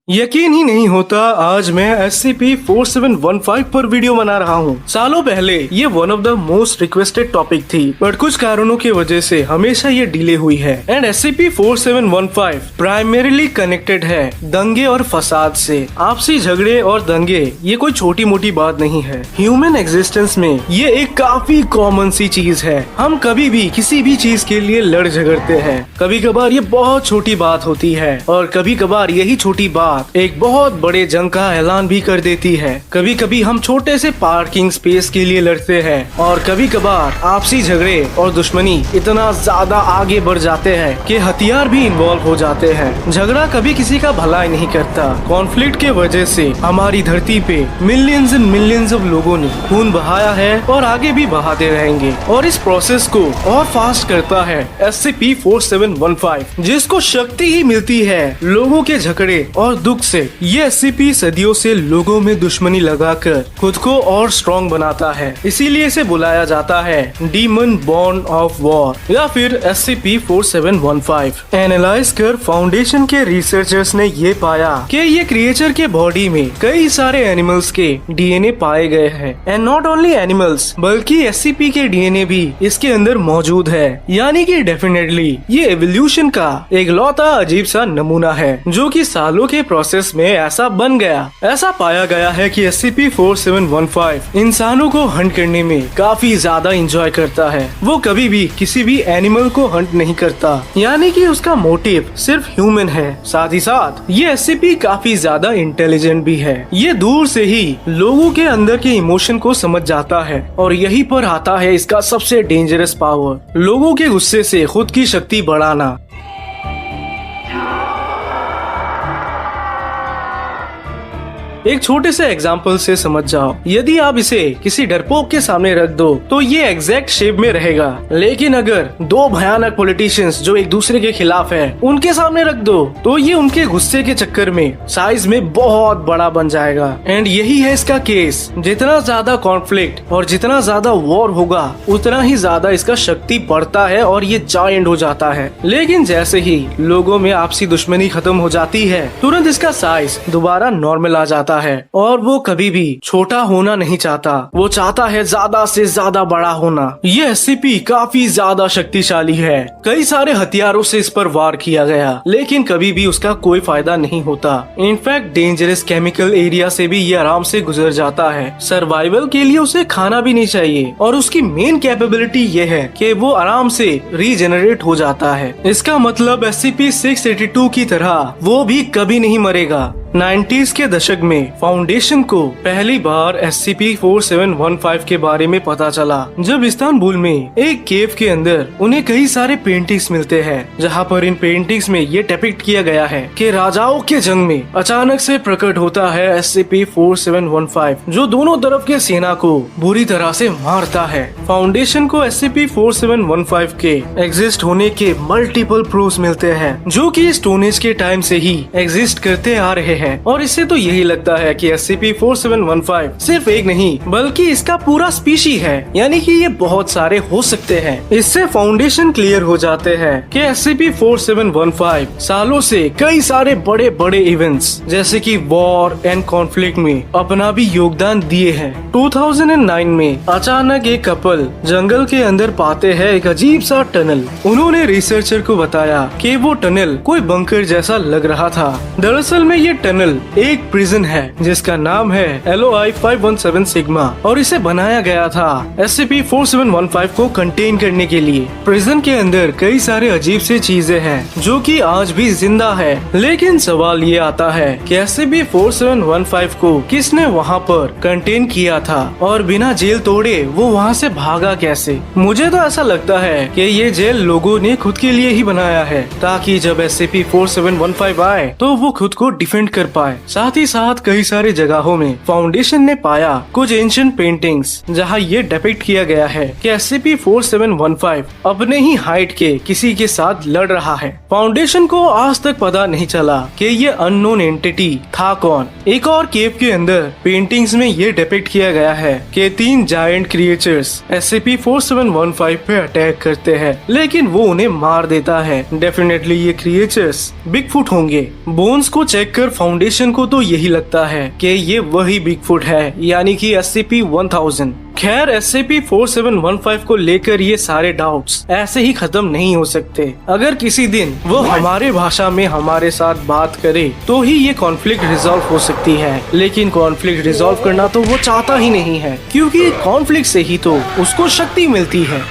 यकीन ही नहीं होता आज मैं SCP-4715 पर वीडियो बना रहा हूँ। सालों पहले ये one of the most requested topic थी, बट कुछ कारणों की वजह से हमेशा ये डिले हुई है। एंड SCP-4715 प्राइमरीली कनेक्टेड है दंगे और फसाद से। आपसी झगड़े और दंगे ये कोई छोटी मोटी बात नहीं है। ह्यूमन एग्जिस्टेंस में ये एक काफी कॉमन सी चीज है। हम कभी भी किसी भी चीज के लिए लड़ झगड़ते हैं। कभी कभार ये बहुत छोटी बात होती है और कभी कभार यही छोटी बात एक बहुत बड़े जंग का ऐलान भी कर देती है। कभी कभी हम छोटे से पार्किंग स्पेस के लिए लड़ते हैं और कभी कभार आपसी झगड़े और दुश्मनी इतना ज्यादा आगे बढ़ जाते हैं कि हथियार भी इन्वॉल्व हो जाते हैं। झगड़ा कभी किसी का भलाई नहीं करता। कॉन्फ्लिक्ट के वजह से हमारी धरती पे मिलियंस एंड मिलियंस ऑफ लोगों ने खून बहाया है और आगे भी बहाते रहेंगे। और इस प्रोसेस को और फास्ट करता है SCP-4715, जिसको शक्ति ही मिलती है लोगों के झगड़े और दुख से। ये SCP सदियों से लोगों में दुश्मनी लगाकर खुद को और स्ट्रॉन्ग बनाता है। इसीलिए इसे बुलाया जाता है डीमन बॉर्न ऑफ वॉर या फिर SCP-4715। एनालाइज कर फाउंडेशन के रिसर्चर्स ने ये पाया कि ये क्रिएचर के बॉडी में कई सारे एनिमल्स के DNA पाए गए हैं। एंड नॉट ओनली एनिमल्स बल्कि SCP के DNA भी इसके अंदर मौजूद है। यानी कि डेफिनेटली ये एवोल्यूशन का एक लौता अजीब सा नमूना है जो कि सालों के प्रोसेस में ऐसा बन गया। ऐसा पाया गया है कि SCP-4715 इंसानों को हंट करने में काफी ज्यादा एंजॉय करता है। वो कभी भी किसी भी एनिमल को हंट नहीं करता, यानी कि उसका मोटिव सिर्फ ह्यूमन है। साथ ही साथ ये SCP काफी ज्यादा इंटेलिजेंट भी है। ये दूर से ही लोगों के अंदर के इमोशन को समझ जाता है और यहीं पर आता है इसका सबसे डेंजरस पावर, लोगों के गुस्से से खुद की शक्ति बढ़ाना। एक छोटे से एग्जाम्पल से समझ जाओ। यदि आप इसे किसी डरपोक के सामने रख दो तो ये एग्जैक्ट शेप में रहेगा, लेकिन अगर दो भयानक पॉलिटिशियंस जो एक दूसरे के खिलाफ हैं उनके सामने रख दो तो ये उनके गुस्से के चक्कर में साइज में बहुत बड़ा बन जाएगा। एंड यही है इसका केस। जितना ज्यादा कॉन्फ्लिक्ट और जितना ज्यादा वॉर होगा उतना ही ज्यादा इसका शक्ति बढ़ता है और ये जायंट हो जाता है। लेकिन जैसे ही लोगों में आपसी दुश्मनी खत्म हो जाती है तुरंत इसका साइज दोबारा नॉर्मल आ जाता है और वो कभी भी छोटा होना नहीं चाहता। वो चाहता है ज्यादा से ज्यादा बड़ा होना। ये SCP काफी ज्यादा शक्तिशाली है। कई सारे हथियारों से इस पर वार किया गया लेकिन कभी भी उसका कोई फायदा नहीं होता। इनफैक्ट डेंजरस केमिकल एरिया से भी ये आराम से गुजर जाता है। सर्वाइवल के लिए उसे खाना भी नहीं चाहिए और उसकी मेन कैपेबिलिटी ये है कि वो आराम से रीजेनरेट हो जाता है। इसका मतलब SCP-682 की तरह वो भी कभी नहीं मरेगा। 90s के दशक में फाउंडेशन को पहली बार SCP-4715 के बारे में पता चला जब इस्तांबुल में एक केव के अंदर उन्हें कई सारे पेंटिंग्स मिलते हैं, जहां पर इन पेंटिंग्स में ये डिपिक्ट किया गया है कि राजाओं के जंग में अचानक से प्रकट होता है SCP-4715 जो दोनों तरफ के सेना को बुरी तरह से मारता है। फाउंडेशन को SCP-4715 के एग्जिस्ट होने के मल्टीपल प्रूफ्स मिलते हैं जो कि स्टोन एज के टाइम से ही एग्जिस्ट करते आ रहे हैं। और इससे तो यही लगता है कि SCP-4715 सिर्फ एक नहीं बल्कि इसका पूरा स्पीशी है, यानी कि ये बहुत सारे हो सकते हैं। इससे फाउंडेशन क्लियर हो जाते हैं कि SCP-4715 सालों से कई सारे बड़े बड़े इवेंट्स जैसे कि वॉर एंड कॉन्फ्लिक्ट में अपना भी योगदान दिए हैं। 2009 में अचानक एक कपल जंगल के अंदर पाते हैं एक अजीब सा टनल। उन्होंने रिसर्चर को बताया कि वो टनल कोई बंकर जैसा लग रहा था। दरअसल में ये टनल एक प्रिजन है जिसका नाम है LOI 517 सिग्मा और इसे बनाया गया था SCP-4715 को कंटेन करने के लिए। प्रिजन के अंदर कई सारे अजीब से चीजें हैं जो कि आज भी जिंदा है। लेकिन सवाल ये आता है कि SCP-4715 को किसने वहाँ पर कंटेन किया था और बिना जेल तोड़े वो वहाँ से भागा कैसे? मुझे तो ऐसा लगता है कि ये जेल लोगों ने खुद के लिए ही बनाया है ताकि जब SCP-4715 आए तो वो खुद को डिफेंड कर पाए। साथ ही साथ कई सारे जगहों में फाउंडेशन ने पाया कुछ एंशिएंट पेंटिंग्स जहां ये डिपिक्ट किया गया है कि SCP-4715 अपने ही हाइट के किसी के साथ लड़ रहा है। फाउंडेशन को आज तक पता नहीं चला कि ये अननोन एंटिटी था कौन। एक और केव के अंदर पेंटिंग्स में ये डिपिक्ट किया गया है कि 3 जायंट क्रिएचर्स SCP-4715 पे अटैक करते हैं लेकिन वो उन्हें मार देता है। डेफिनेटली ये क्रिएचर्स बिगफुट होंगे। बोन्स को चेक कर फाउंडेशन को तो यही लगता है कि ये वही बिगफुट है, यानी कि SCP-1000। खैर SCP-4715 को लेकर ये सारे डाउट्स ऐसे ही खत्म नहीं हो सकते। अगर किसी दिन वो हमारे भाषा में हमारे साथ बात करे तो ही ये कॉन्फ्लिक्ट रिजॉल्व हो सकती है, लेकिन कॉन्फ्लिक्ट रिजॉल्व करना तो वो चाहता ही नहीं है, क्योंकि कॉन्फ्लिक्ट से ही तो उसको शक्ति मिलती है।